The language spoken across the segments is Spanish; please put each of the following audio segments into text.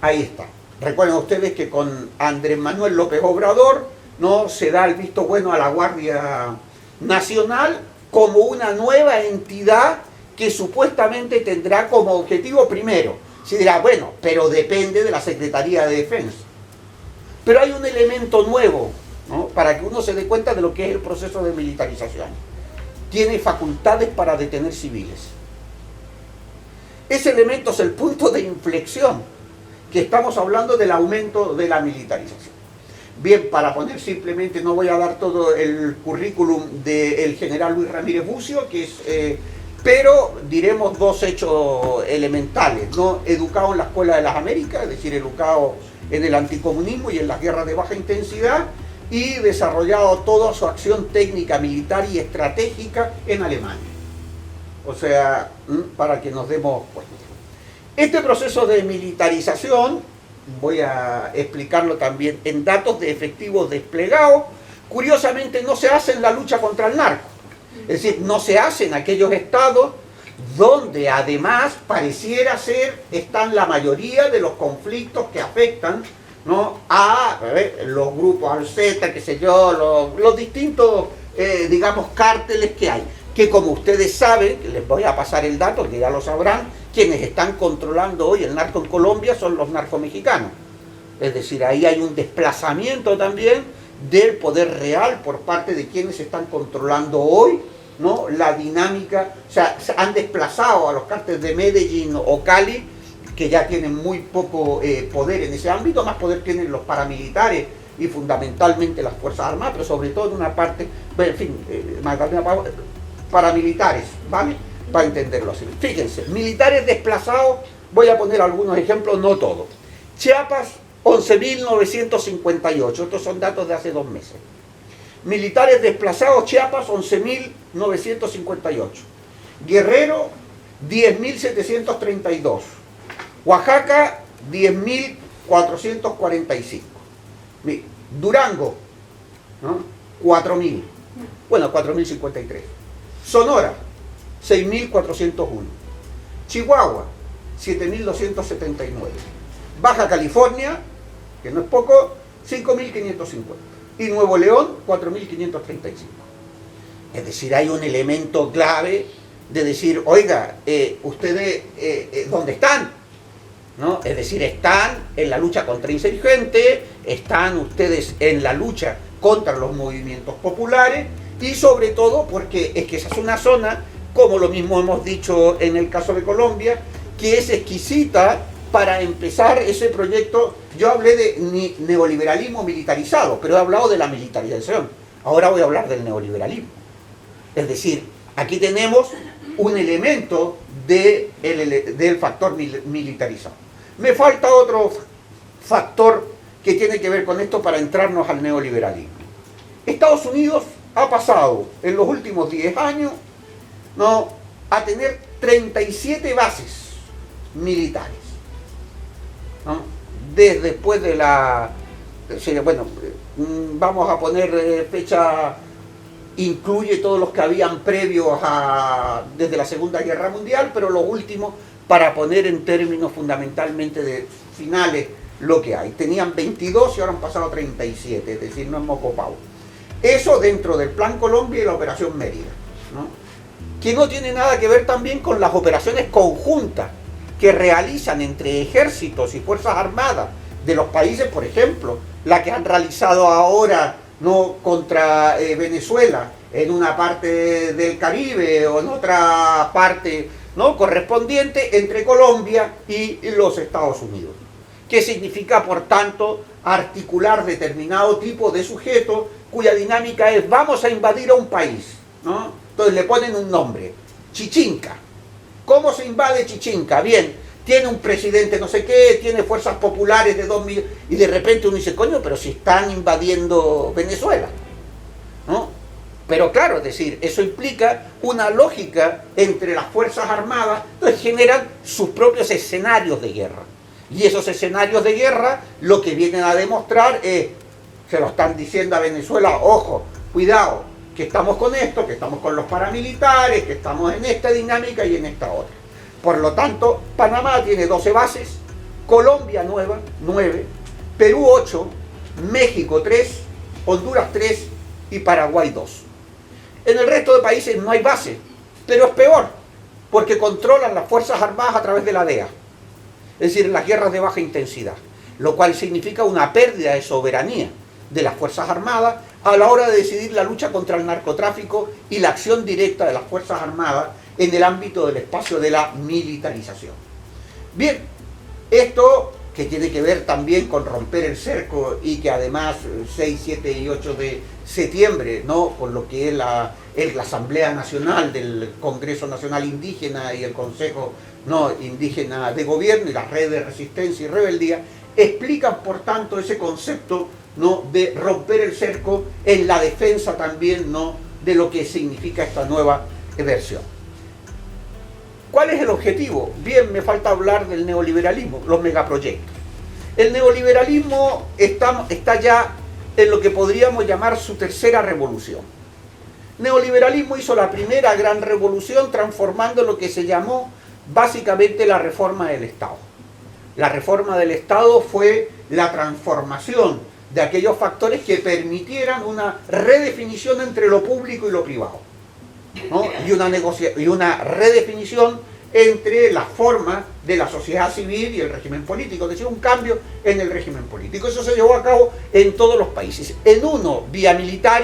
ahí está. Recuerden ustedes que con Andrés Manuel López Obrador no se da el visto bueno a la Guardia Nacional como una nueva entidad que supuestamente tendrá como objetivo primero. Se dirá, bueno, pero depende de la Secretaría de Defensa. Pero hay un elemento nuevo, ¿no?, para que uno se dé cuenta de lo que es el proceso de militarización. Tiene facultades para detener civiles. Ese elemento es el punto de inflexión, que estamos hablando del aumento de la militarización. Bien, para poner simplemente, no voy a dar todo el currículum del general Luis Ramírez Bucio, que es, pero diremos dos hechos elementales, ¿no? Educado en la Escuela de las Américas, es decir, educado en el anticomunismo y en las guerras de baja intensidad, y desarrollado toda su acción técnica, militar y estratégica en Alemania. O sea, para que nos demos cuenta. Este proceso de militarización, voy a explicarlo también en datos de efectivos desplegados, curiosamente no se hace en la lucha contra el narco. Es decir, no se hace en aquellos estados donde además pareciera ser están la mayoría de los conflictos que afectan, ¿no?, a los grupos Alzeta, qué sé yo, los distintos, digamos, cárteles que hay. Que como ustedes saben, les voy a pasar el dato, que ya lo sabrán, quienes están controlando hoy el narco en Colombia son los narcomexicanos. Es decir, ahí hay un desplazamiento también del poder real por parte de quienes están controlando hoy, ¿no?, la dinámica. O sea, han desplazado a los cárteles de Medellín o Cali, que ya tienen muy poco poder en ese ámbito, más poder tienen los paramilitares y fundamentalmente las Fuerzas Armadas, pero sobre todo en una parte, bueno, en fin, paramilitares, ¿vale? Para entenderlo así. Fíjense, militares desplazados, voy a poner algunos ejemplos, no todos. Chiapas, 11.958, estos son datos de hace 2 meses. Militares desplazados, Chiapas, 11.958. Guerrero, 10.732. Oaxaca, 10.445. Durango, ¿no?, 4.000. Bueno, 4.053. Sonora, 6.401. Chihuahua, 7.279. Baja California, que no es poco, 5.550. Y Nuevo León, 4.535. Es decir, hay un elemento clave de decir, oiga, ustedes, ¿dónde están? ¿No? Es decir, están en la lucha contra insurgentes, están ustedes en la lucha contra los movimientos populares, y sobre todo porque es que esa es una zona, como lo mismo hemos dicho en el caso de Colombia, que es exquisita para empezar ese proyecto. Yo hablé de neoliberalismo militarizado, pero he hablado de la militarización. Ahora voy a hablar del neoliberalismo. Es decir, aquí tenemos un elemento del factor militarizado. Me falta otro factor que tiene que ver con esto para entrarnos al neoliberalismo. Estados Unidos ha pasado en los últimos 10 años, ¿no?, a tener 37 bases militares, ¿no?, después de la... Bueno, vamos a poner fecha, incluye todos los que habían previos desde la Segunda Guerra Mundial, pero los últimos, para poner en términos fundamentalmente de finales lo que hay. Tenían 22 y ahora han pasado a 37, es decir, no hemos copado. Eso dentro del Plan Colombia y la Operación Mérida, ¿no?, que no tiene nada que ver también con las operaciones conjuntas que realizan entre ejércitos y fuerzas armadas de los países, por ejemplo, la que han realizado ahora, ¿no?, contra Venezuela, en una parte del Caribe o en otra parte, ¿no?, correspondiente entre Colombia y los Estados Unidos. ¿Qué significa, por tanto, articular determinado tipo de sujeto cuya dinámica es vamos a invadir a un país, ¿no? Entonces le ponen un nombre, Chichinca. ¿Cómo se invade Chichinca? Bien, tiene un presidente no sé qué, tiene fuerzas populares de 2 millones, y de repente uno dice, coño, pero si están invadiendo Venezuela, ¿no? Pero claro, es decir, eso implica una lógica entre las Fuerzas Armadas, entonces generan sus propios escenarios de guerra. Y esos escenarios de guerra lo que vienen a demostrar es, se lo están diciendo a Venezuela, ojo, cuidado, que estamos con esto, que estamos con los paramilitares, que estamos en esta dinámica y en esta otra. Por lo tanto, Panamá tiene 12 bases, Colombia 9, Perú 8, México 3, Honduras 3 y Paraguay 2. En el resto de países no hay base, pero es peor, porque controlan las Fuerzas Armadas a través de la DEA, es decir, las guerras de baja intensidad, lo cual significa una pérdida de soberanía de las Fuerzas Armadas a la hora de decidir la lucha contra el narcotráfico y la acción directa de las Fuerzas Armadas en el ámbito del espacio de la militarización. Bien, esto que tiene que ver también con romper el cerco y que además 6, 7 y 8 de septiembre, ¿no?, con lo que es la Asamblea Nacional del Congreso Nacional Indígena y el Consejo, ¿no?, Indígena de Gobierno y las redes de resistencia y rebeldía, explican por tanto ese concepto, ¿no?, de romper el cerco en la defensa también, ¿no?, de lo que significa esta nueva versión. ¿Cuál es el objetivo? Bien, me falta hablar del neoliberalismo, los megaproyectos. El neoliberalismo está ya en lo que podríamos llamar su tercera revolución. Neoliberalismo hizo la primera gran revolución transformando lo que se llamó básicamente la reforma del Estado. La reforma del Estado fue la transformación de aquellos factores que permitieran una redefinición entre lo público y lo privado, ¿no?, y una redefinición entre las formas de la sociedad civil y el régimen político, es decir, un cambio en el régimen político. Eso se llevó a cabo en todos los países. En uno, vía militar,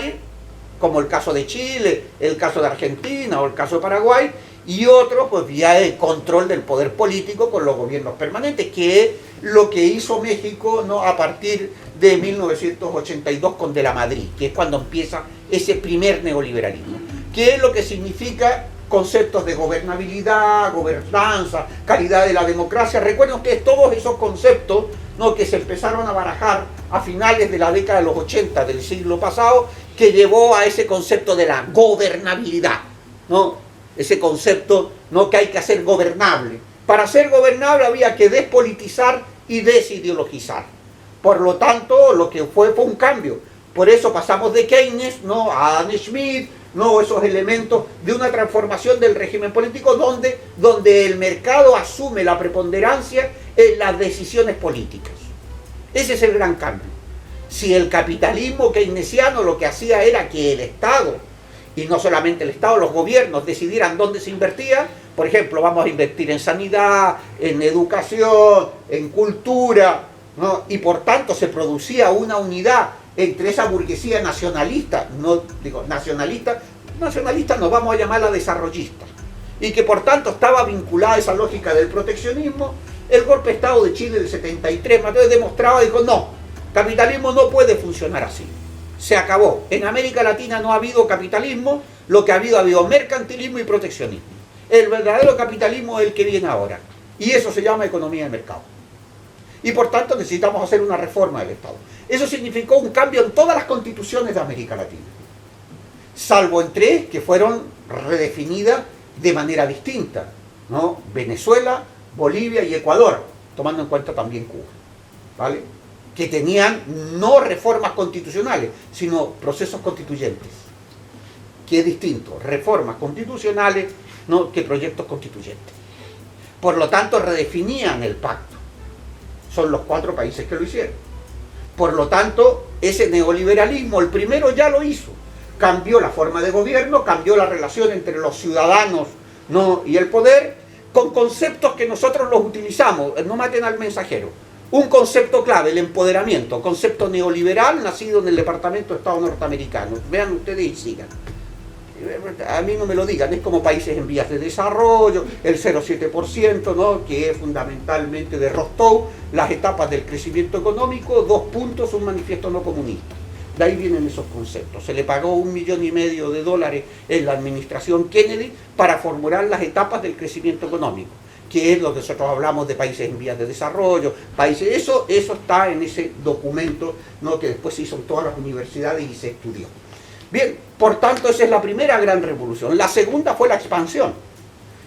como el caso de Chile, el caso de Argentina o el caso de Paraguay, y otro, pues vía el control del poder político con los gobiernos permanentes, que es lo que hizo México, ¿no?, a partir de 1982 con De la Madrid, que es cuando empieza ese primer neoliberalismo. ¿Qué es lo que significa conceptos de gobernabilidad, gobernanza, calidad de la democracia? Recuerden ustedes todos esos conceptos, ¿no?, que se empezaron a barajar a finales de la década de los 80 del siglo pasado, que llevó a ese concepto de la gobernabilidad, ¿no?, ese concepto, ¿no?, que hay que hacer gobernable. Para ser gobernable había que despolitizar y desideologizar. Por lo tanto, lo que fue un cambio. Por eso pasamos de Keynes, ¿no?, a Adam Smith, ¿no?, esos elementos de una transformación del régimen político donde el mercado asume la preponderancia en las decisiones políticas. Ese es el gran cambio. Si el capitalismo keynesiano lo que hacía era que el Estado, y no solamente el Estado, los gobiernos decidieran dónde se invertía, por ejemplo, vamos a invertir en sanidad, en educación, en cultura, ¿no?, y por tanto se producía una unidad entre esa burguesía nacionalista, no digo nacionalista nos vamos a llamarla desarrollista, y que por tanto estaba vinculada a esa lógica del proteccionismo. El golpe de Estado de Chile del 73, Mateo demostraba, dijo, no, capitalismo no puede funcionar así, se acabó. En América Latina no ha habido capitalismo, lo que ha habido mercantilismo y proteccionismo. El verdadero capitalismo es el que viene ahora, y eso se llama economía de mercado. Y por tanto necesitamos hacer una reforma del Estado. Eso significó un cambio en todas las constituciones de América Latina, salvo en 3 que fueron redefinidas de manera distinta, ¿no?, Venezuela, Bolivia y Ecuador, tomando en cuenta también Cuba, ¿vale?, que tenían no reformas constitucionales, sino procesos constituyentes, que es distinto, reformas constitucionales, ¿no?, que proyectos constituyentes. Por lo tanto, redefinían el pacto. Son los 4 países que lo hicieron. Por lo tanto, ese neoliberalismo, el primero ya lo hizo. Cambió la forma de gobierno, cambió la relación entre los ciudadanos, ¿no?, y el poder, con conceptos que nosotros los utilizamos. No maten al mensajero. Un concepto clave, el empoderamiento, concepto neoliberal nacido en el Departamento de Estado norteamericano. Vean ustedes y sigan. A mí no me lo digan, es como países en vías de desarrollo, el 0,7%, ¿no?, que es fundamentalmente de Rostov, las etapas del crecimiento económico, 2 puntos, un manifiesto no comunista. De ahí vienen esos conceptos. Se le pagó $1,5 millones de dólares en la administración Kennedy para formular las etapas del crecimiento económico, que es lo que nosotros hablamos de países en vías de desarrollo, países, eso está en ese documento, ¿no?, que después se hizo en todas las universidades y se estudió. Bien, por tanto, esa es la primera gran revolución. La segunda fue la expansión,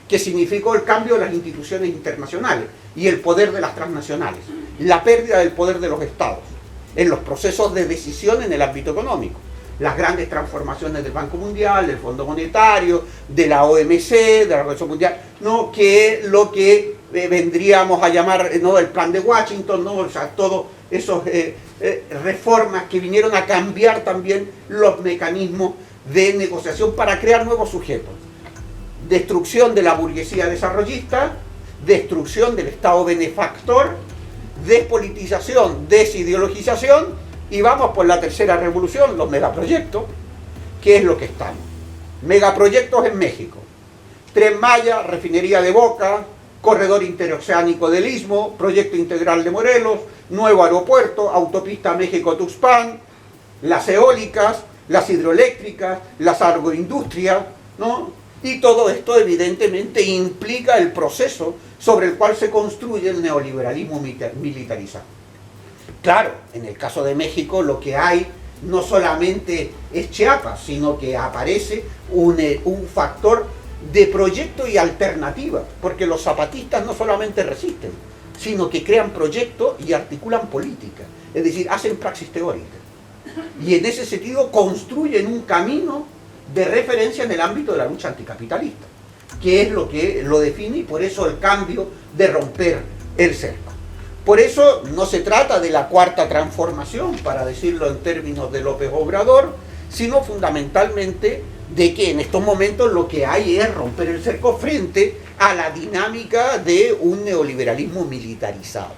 que significó el cambio de las instituciones internacionales y el poder de las transnacionales, la pérdida del poder de los estados en los procesos de decisión en el ámbito económico. Las grandes transformaciones del Banco Mundial, del Fondo Monetario, de la OMC, de la Organización Mundial, ¿no?, que es lo que vendríamos a llamar, ¿no?, el plan de Washington, ¿no? O sea, todos esos reformas que vinieron a cambiar también los mecanismos de negociación para crear nuevos sujetos. Destrucción de la burguesía desarrollista, destrucción del Estado benefactor, despolitización, desideologización, y vamos por la tercera revolución, los megaproyectos, que es lo que estamos. Megaproyectos en México. Tren Maya, refinería de Boca, corredor interoceánico del Istmo, proyecto integral de Morelos, nuevo aeropuerto, autopista México-Tuxpan, las eólicas, las hidroeléctricas, las agroindustrias, ¿no? Y todo esto evidentemente implica el proceso sobre el cual se construye el neoliberalismo militarizado. Claro, en el caso de México lo que hay no solamente es Chiapas, sino que aparece un factor de proyecto y alternativa, porque los zapatistas no solamente resisten, sino que crean proyectos y articulan política, es decir, hacen praxis teórica. Y en ese sentido construyen un camino de referencia en el ámbito de la lucha anticapitalista, que es lo que lo define, y por eso el cambio de romper el cerco. Por eso no se trata de la cuarta transformación, para decirlo en términos de López Obrador, sino fundamentalmente de que en estos momentos lo que hay es romper el cerco frente a la dinámica de un neoliberalismo militarizado.